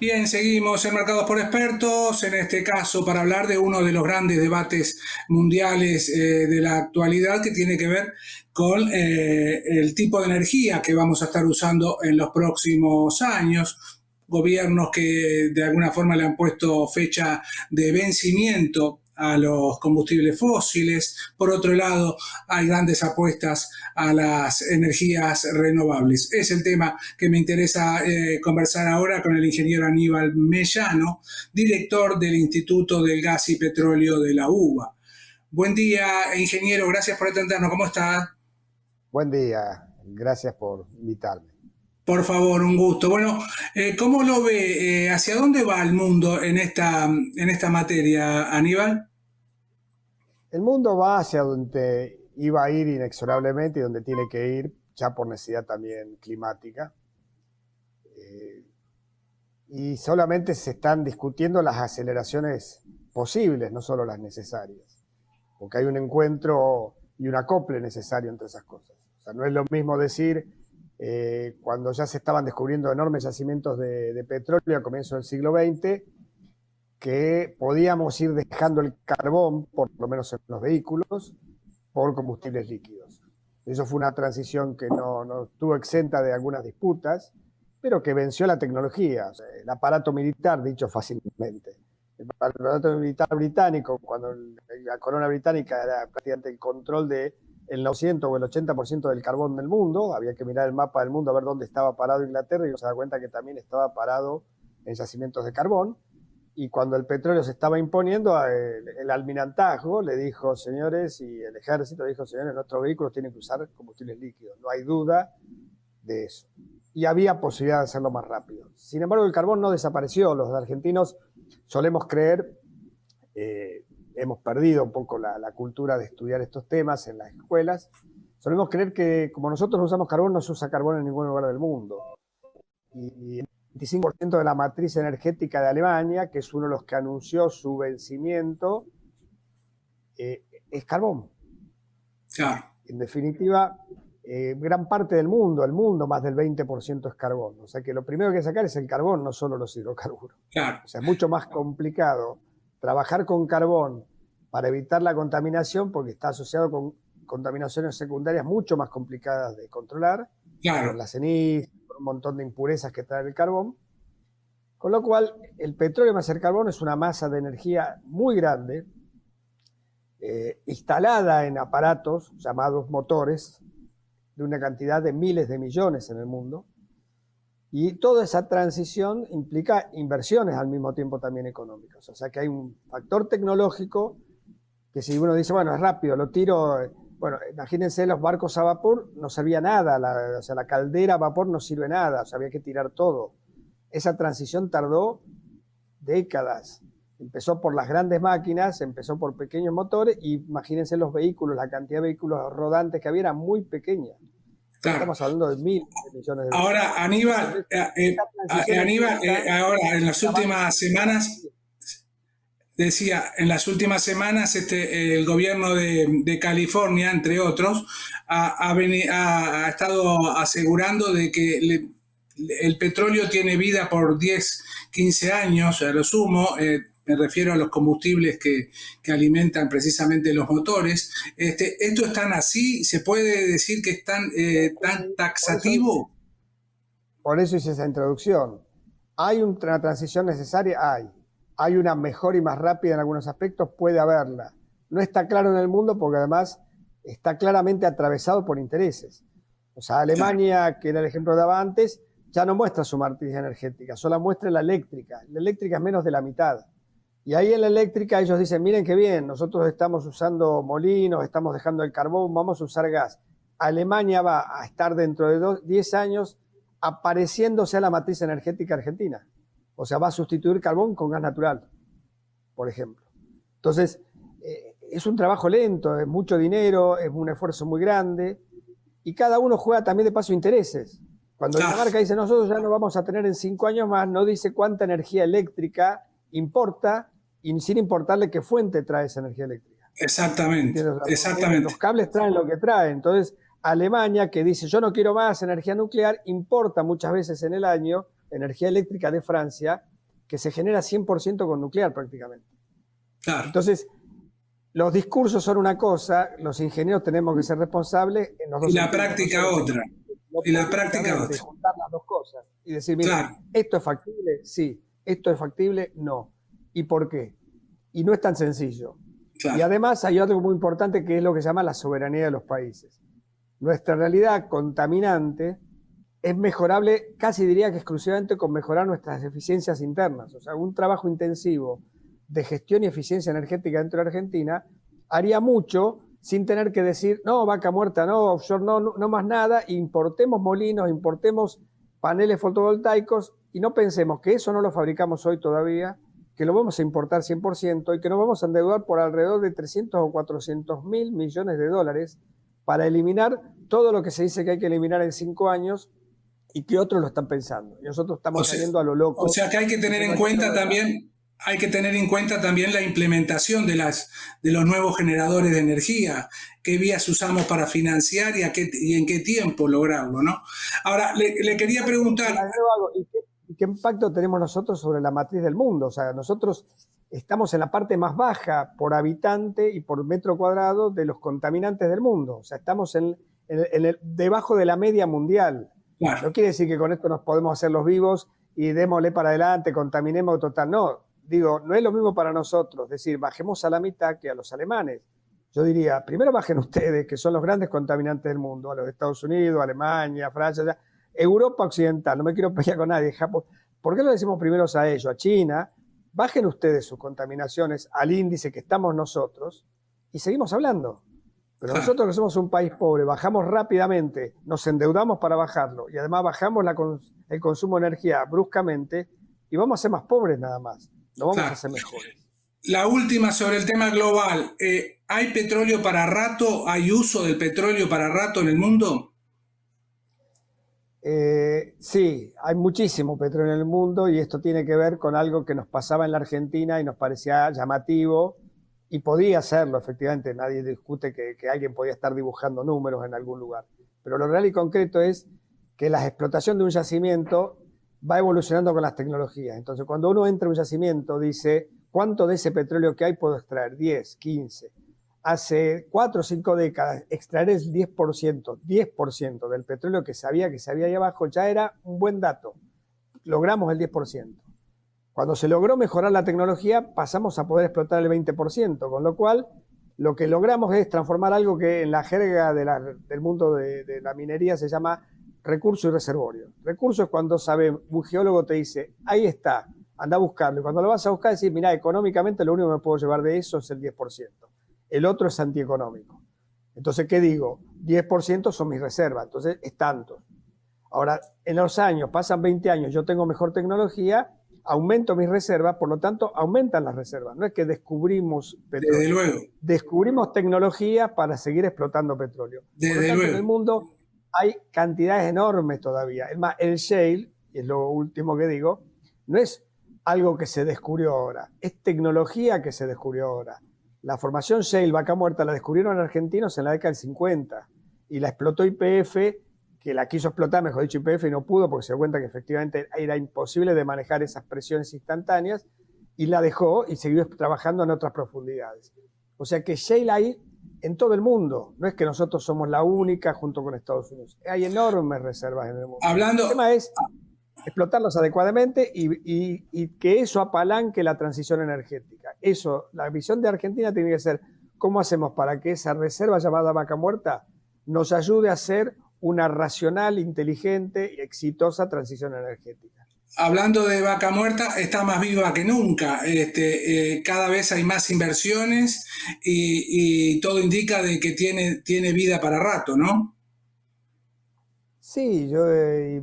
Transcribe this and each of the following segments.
Bien, seguimos en Mercados por Expertos, en este caso para hablar de uno de los grandes debates mundiales de la actualidad que tiene que ver con el tipo de energía que vamos a estar usando en los próximos años. Gobiernos que de alguna forma le han puesto fecha de vencimiento a los combustibles fósiles. Por otro lado, hay grandes apuestas a las energías renovables. Es el tema que me interesa conversar ahora con el ingeniero Aníbal Mellano, director del Instituto del Gas y Petróleo de la UBA. Buen día, ingeniero, gracias por atendernos. ¿Cómo está? Buen día, gracias por invitarme. Por favor, un gusto. Bueno, ¿cómo lo ve? ¿Hacia dónde va el mundo en esta materia, Aníbal? El mundo va hacia donde iba a ir inexorablemente y donde tiene que ir, ya por necesidad también climática. Y solamente se están discutiendo las aceleraciones posibles, no solo las necesarias. Porque hay un encuentro y un acople necesario entre esas cosas. O sea, no es lo mismo decir, cuando ya se estaban descubriendo enormes yacimientos de petróleo a comienzos del siglo XX, que podíamos ir dejando el carbón, por lo menos en los vehículos, por combustibles líquidos. Eso fue una transición que no estuvo exenta de algunas disputas, pero que venció la tecnología. O sea, el aparato militar, dicho fácilmente. El aparato militar británico, cuando la corona británica era prácticamente el control del 900 o el 80% del carbón del mundo, había que mirar el mapa del mundo a ver dónde estaba parado Inglaterra y uno se da cuenta que también estaba parado en yacimientos de carbón. Y cuando el petróleo se estaba imponiendo, el almirantazgo le dijo, señores, y el ejército le dijo, señores, nuestros vehículos tienen que usar combustibles líquidos. No hay duda de eso. Y había posibilidad de hacerlo más rápido. Sin embargo, el carbón no desapareció. Los argentinos solemos creer, hemos perdido un poco la cultura de estudiar estos temas en las escuelas, solemos creer que como nosotros no usamos carbón, no se usa carbón en ningún lugar del mundo. Y el 25% de la matriz energética de Alemania, que es uno de los que anunció su vencimiento, es carbón. Claro. En definitiva, gran parte del mundo, el mundo más del 20% es carbón. O sea que lo primero que hay que sacar es el carbón, no solo los hidrocarburos. Claro. O sea, es mucho más complicado trabajar con carbón para evitar la contaminación, porque está asociado con contaminaciones secundarias mucho más complicadas de controlar, Claro. con la ceniza, con un montón de impurezas que trae el carbón. Con lo cual, el petróleo más el carbón es una masa de energía muy grande, instalada en aparatos llamados motores, de una cantidad de miles de millones en el mundo. Y toda esa transición implica inversiones al mismo tiempo también económicas. O sea que hay un factor tecnológico que si uno dice, bueno, es rápido, lo tiro. Bueno, imagínense los barcos a vapor, no servía nada, o sea, la caldera a vapor no sirve nada, o sea, había que tirar todo. Esa transición tardó décadas. Empezó por las grandes máquinas, empezó por pequeños motores, y imagínense los vehículos, la cantidad de vehículos rodantes que había era muy pequeña. Claro. Estamos hablando de miles de millones de Ahora, Aníbal, ahora en las últimas semanas, decía, en las últimas semanas el gobierno de California, entre otros, ha estado asegurando de que el petróleo tiene vida por 10, 15 años, a lo sumo. Me refiero a los combustibles que alimentan precisamente los motores. ¿Esto es tan así? ¿Se puede decir que es tan taxativo? Por eso hice esa introducción. ¿Hay una transición necesaria? ¿Hay una mejor y más rápida en algunos aspectos? Puede haberla. No está claro en el mundo porque además está claramente atravesado por intereses. O sea, Alemania, que era el ejemplo que daba antes, ya no muestra su matriz energética, solo muestra la eléctrica. La eléctrica es menos de la mitad. Y ahí en la eléctrica ellos dicen, miren qué bien, nosotros estamos usando molinos, estamos dejando el carbón, vamos a usar gas. Alemania va a estar dentro de 10 años apareciéndose a la matriz energética argentina. O sea, va a sustituir carbón con gas natural, por ejemplo. Entonces, es un trabajo lento, es mucho dinero, es un esfuerzo muy grande, y cada uno juega también de paso intereses. Cuando Dinamarca dice, nosotros ya no vamos a tener en 5 años más, no dice cuánta energía eléctrica importa, y sin importarle qué fuente trae esa energía eléctrica. Exactamente, exactamente. Los cables traen lo que traen. Entonces, Alemania, que dice, yo no quiero más energía nuclear, importa muchas veces en el año energía eléctrica de Francia, que se genera 100% con nuclear prácticamente. Claro. Entonces, los discursos son una cosa, los ingenieros tenemos que ser responsables en los dos Y la sentidos. práctica otra. Y la práctica otra. Juntar las dos cosas y decir, mira, Claro. ¿esto es factible? Sí. ¿Esto es factible? No. ¿Y por qué? Y no es tan sencillo. Claro. Y además hay algo muy importante que es lo que se llama la soberanía de los países. Nuestra realidad contaminante es mejorable, casi diría que exclusivamente con mejorar nuestras eficiencias internas. O sea, un trabajo intensivo de gestión y eficiencia energética dentro de Argentina haría mucho sin tener que decir, no, vaca muerta, no, offshore, no más nada, importemos molinos, importemos paneles fotovoltaicos y no pensemos que eso no lo fabricamos hoy todavía, que lo vamos a importar 100% y que nos vamos a endeudar por alrededor de 300 o 400 mil millones de dólares para eliminar todo lo que se dice que hay que eliminar en 5 años y que otros lo están pensando. Y nosotros estamos saliendo a lo loco. O sea que hay que tener en cuenta también, la implementación de los nuevos generadores de energía, qué vías usamos para financiar y en qué tiempo lograrlo, ¿no? Ahora, le quería preguntar... ¿Y qué impacto tenemos nosotros sobre la matriz del mundo? O sea, nosotros estamos en la parte más baja por habitante y por metro cuadrado de los contaminantes del mundo. O sea, estamos debajo de la media mundial. Claro. No quiere decir que con esto nos podemos hacer los vivos y démosle para adelante, contaminemos total. No, digo, no es lo mismo para nosotros. Es decir, bajemos a la mitad que a los alemanes. Yo diría, primero bajen ustedes, que son los grandes contaminantes del mundo, a los Estados Unidos, Alemania, Francia, Europa Occidental, no me quiero pelear con nadie, Japón. ¿Por qué lo decimos primero a ellos, a China? Bajen ustedes sus contaminaciones al índice que estamos nosotros y seguimos hablando. Pero nosotros que somos un país pobre, bajamos rápidamente, nos endeudamos para bajarlo y además bajamos el consumo de energía bruscamente y vamos a ser más pobres nada más, no vamos a ser mejores. La última sobre el tema global. ¿Hay petróleo para rato? ¿Hay uso del petróleo para rato en el mundo? Sí, hay muchísimo petróleo en el mundo y esto tiene que ver con algo que nos pasaba en la Argentina y nos parecía llamativo y podía serlo, efectivamente, nadie discute que alguien podía estar dibujando números en algún lugar, pero lo real y concreto es que la explotación de un yacimiento va evolucionando con las tecnologías. Entonces, cuando uno entra a un yacimiento, dice, ¿cuánto de ese petróleo que hay puedo extraer? 10, 15. Hace 4 o 5 décadas, extraer el 10% del petróleo que sabía ahí abajo ya era un buen dato. Logramos el 10%. Cuando se logró mejorar la tecnología, pasamos a poder explotar el 20%, con lo cual lo que logramos es transformar algo que en la jerga del mundo de la minería se llama recurso y reservorio. Recurso es cuando un geólogo te dice, ahí está, anda a buscarlo. Y cuando lo vas a buscar, decís, mirá, económicamente lo único que me puedo llevar de eso es el 10%. El otro es antieconómico. Entonces, ¿qué digo? 10% son mis reservas, entonces es tanto. Ahora, en los años, pasan 20 años, yo tengo mejor tecnología, aumento mis reservas, por lo tanto, aumentan las reservas. No es que descubrimos petróleo. Desde luego. Descubrimos tecnología para seguir explotando petróleo. Desde por lo tanto, luego. En el mundo hay cantidades enormes todavía. Es más, el shale, y es lo último que digo, no es algo que se descubrió ahora, es tecnología que se descubrió ahora. La formación shale, Vaca Muerta, la descubrieron argentinos en la década del 50 y la explotó YPF, que la quiso explotar, mejor dicho, YPF y no pudo porque se dio cuenta que efectivamente era imposible de manejar esas presiones instantáneas y la dejó y siguió trabajando en otras profundidades. O sea que shale hay en todo el mundo, no es que nosotros somos la única junto con Estados Unidos, hay enormes reservas en el mundo. El tema es explotarlos adecuadamente y que eso apalanque la transición energética. Eso, la visión de Argentina tiene que ser cómo hacemos para que esa reserva llamada Vaca Muerta nos ayude a hacer una racional, inteligente y exitosa transición energética. Hablando de Vaca Muerta, está más viva que nunca. Cada vez hay más inversiones y todo indica de que tiene vida para rato, ¿no? Sí, yo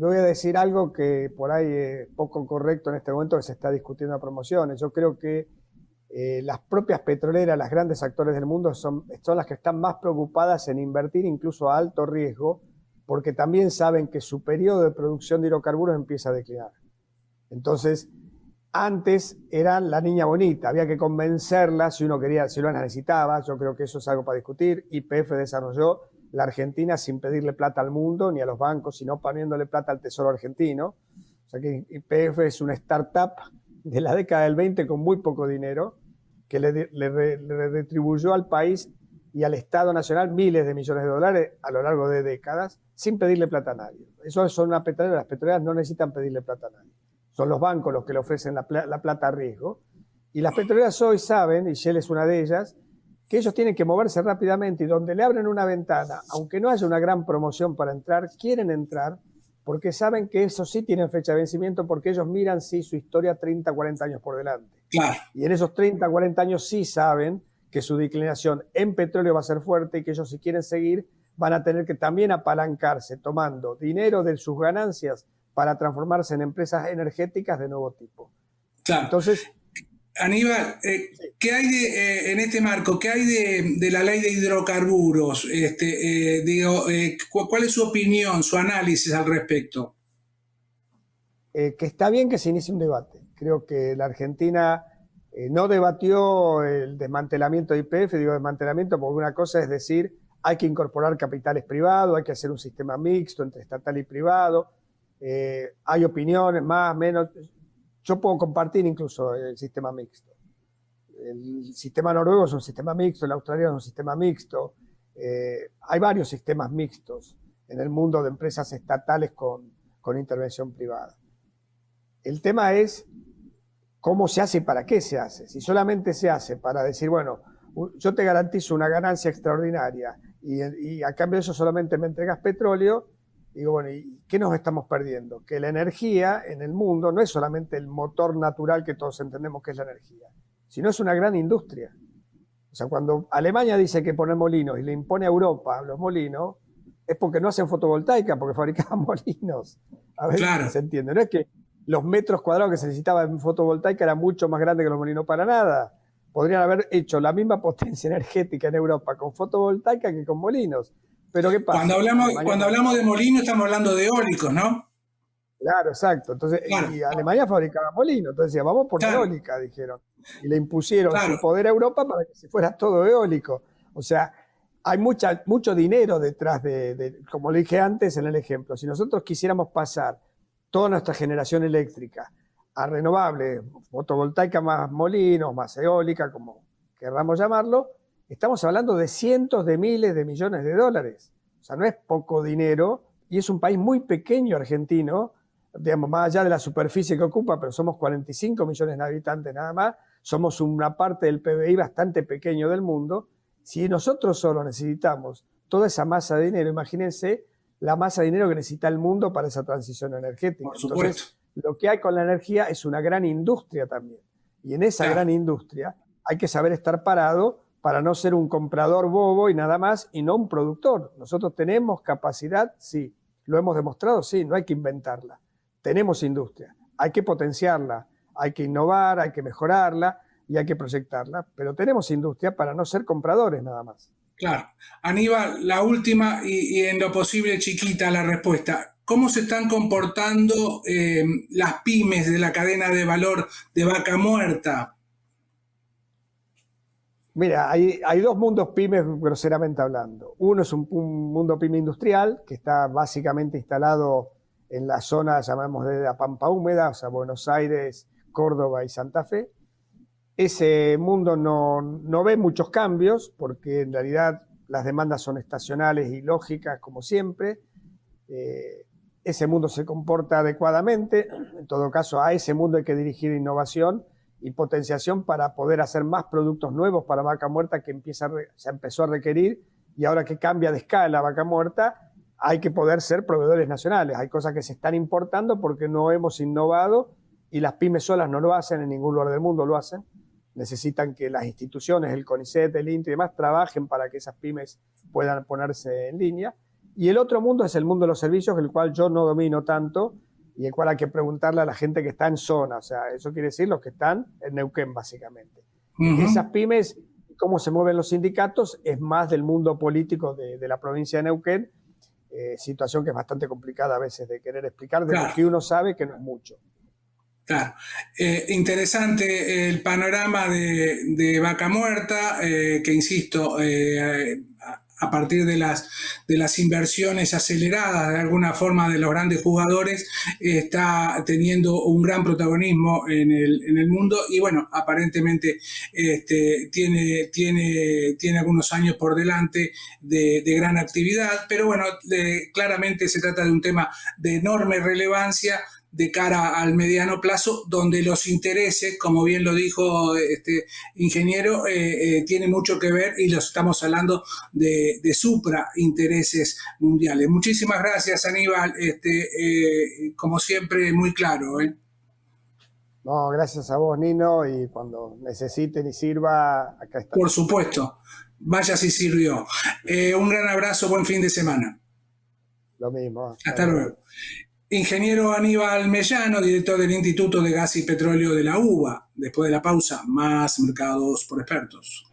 voy a decir algo que por ahí es poco correcto en este momento que se está discutiendo en promociones. Yo creo que las propias petroleras, las grandes actores del mundo son las que están más preocupadas en invertir incluso a alto riesgo porque también saben que su periodo de producción de hidrocarburos empieza a declinar. Entonces, antes eran la niña bonita, había que convencerla si uno quería, si lo necesitaba. Yo creo que eso es algo para discutir. YPF desarrolló la Argentina sin pedirle plata al mundo ni a los bancos, sino poniéndole plata al Tesoro argentino. O sea que YPF es una startup de la década del 20 con muy poco dinero, que le retribuyó al país y al Estado Nacional miles de millones de dólares a lo largo de décadas, sin pedirle plata a nadie. Eso son las petroleras no necesitan pedirle plata a nadie. Son los bancos los que le ofrecen la plata a riesgo. Y las petroleras hoy saben, y Shell es una de ellas, que ellos tienen que moverse rápidamente y donde le abren una ventana, aunque no haya una gran promoción para entrar, quieren entrar porque saben que eso sí tienen fecha de vencimiento, porque ellos miran sí su historia 30, 40 años por delante. Claro. Y en esos 30, 40 años sí saben que su declinación en petróleo va a ser fuerte y que ellos si quieren seguir van a tener que también apalancarse tomando dinero de sus ganancias para transformarse en empresas energéticas de nuevo tipo. Claro. Entonces, Aníbal, ¿qué hay en este marco? ¿Qué hay de la ley de hidrocarburos? ¿Cuál es su opinión, su análisis al respecto? Que está bien que se inicie un debate. Creo que la Argentina no debatió el desmantelamiento de YPF, digo desmantelamiento porque una cosa es decir, hay que incorporar capitales privados, hay que hacer un sistema mixto entre estatal y privado, hay opiniones más, menos. Yo puedo compartir incluso el sistema mixto. El sistema noruego es un sistema mixto, el australiano es un sistema mixto. Hay varios sistemas mixtos en el mundo de empresas estatales con intervención privada. El tema es cómo se hace y para qué se hace. Si solamente se hace para decir, bueno, yo te garantizo una ganancia extraordinaria y a cambio de eso solamente me entregas petróleo, digo, bueno, ¿y qué nos estamos perdiendo? Que la energía en el mundo no es solamente el motor natural que todos entendemos que es la energía, sino es una gran industria. O sea, cuando Alemania dice que pone molinos y le impone a Europa los molinos, es porque no hacen fotovoltaica, porque fabricaban molinos. A ver claro. si se entiende. No es que los metros cuadrados que se necesitaban en fotovoltaica eran mucho más grandes que los molinos para nada. Podrían haber hecho la misma potencia energética en Europa con fotovoltaica que con molinos. Pero ¿qué pasa? Cuando hablamos de molinos estamos hablando de eólicos, ¿no? Claro, exacto. Entonces, claro. Y Alemania fabricaba molinos. Entonces decía, vamos por claro. eólica, dijeron. Y le impusieron claro. su poder a Europa para que se fuera todo eólico. O sea, hay mucho dinero detrás como le dije antes en el ejemplo, si nosotros quisiéramos pasar toda nuestra generación eléctrica a renovables, fotovoltaica más molinos, más eólica, como querramos llamarlo, estamos hablando de cientos de miles de millones de dólares. O sea, no es poco dinero y es un país muy pequeño argentino, digamos, más allá de la superficie que ocupa, pero somos 45 millones de habitantes nada más, somos una parte del PBI bastante pequeño del mundo. Si nosotros solo necesitamos toda esa masa de dinero, imagínense la masa de dinero que necesita el mundo para esa transición energética. Por supuesto. Entonces, lo que hay con la energía es una gran industria también. Y en esa gran industria hay que saber estar parado para no ser un comprador bobo y nada más, y no un productor. Nosotros tenemos capacidad, sí. Lo hemos demostrado, sí. No hay que inventarla. Tenemos industria. Hay que potenciarla, hay que innovar, hay que mejorarla y hay que proyectarla. Pero tenemos industria para no ser compradores nada más. Claro. Aníbal, la última y en lo posible chiquita la respuesta. ¿Cómo se están comportando las pymes de la cadena de valor de Vaca Muerta? Mira, hay dos mundos pymes groseramente hablando. Uno es un mundo pyme industrial que está básicamente instalado en la zona, llamamos de la Pampa Húmeda, o sea, Buenos Aires, Córdoba y Santa Fe. Ese mundo no ve muchos cambios porque en realidad las demandas son estacionales y lógicas como siempre. Ese mundo se comporta adecuadamente. En todo caso, a ese mundo hay que dirigir innovación y potenciación para poder hacer más productos nuevos para Vaca Muerta que se empezó a requerir y ahora que cambia de escala Vaca Muerta hay que poder ser proveedores nacionales. Hay cosas que se están importando porque no hemos innovado y las pymes solas no lo hacen, en ningún lugar del mundo lo hacen. Necesitan que las instituciones, el CONICET, el INTI y demás, trabajen para que esas pymes puedan ponerse en línea. Y el otro mundo es el mundo de los servicios, el cual yo no domino tanto y el cual hay que preguntarle a la gente que está en zona. O sea, eso quiere decir los que están en Neuquén, básicamente. Esas pymes, cómo se mueven los sindicatos, es más del mundo político de la provincia de Neuquén, situación que es bastante complicada a veces de querer explicar, de lo que uno sabe que no es mucho. Claro. Interesante el panorama de Vaca Muerta, que insisto, a partir de las inversiones aceleradas de alguna forma de los grandes jugadores, está teniendo un gran protagonismo en el mundo y bueno, aparentemente tiene algunos años por delante de gran actividad, pero bueno, claramente se trata de un tema de enorme relevancia de cara al mediano plazo, donde los intereses, como bien lo dijo este ingeniero, tienen mucho que ver y los estamos hablando de supra intereses mundiales. Muchísimas gracias, Aníbal, como siempre, muy claro. No, gracias a vos, Nino, y cuando necesiten y sirva, acá está. Por supuesto, vaya si sirvió. Un gran abrazo, buen fin de semana. Lo mismo. Hasta luego. Ingeniero Aníbal Mellano, director del Instituto de Gas y Petróleo de la UBA. Después de la pausa, más mercados por expertos.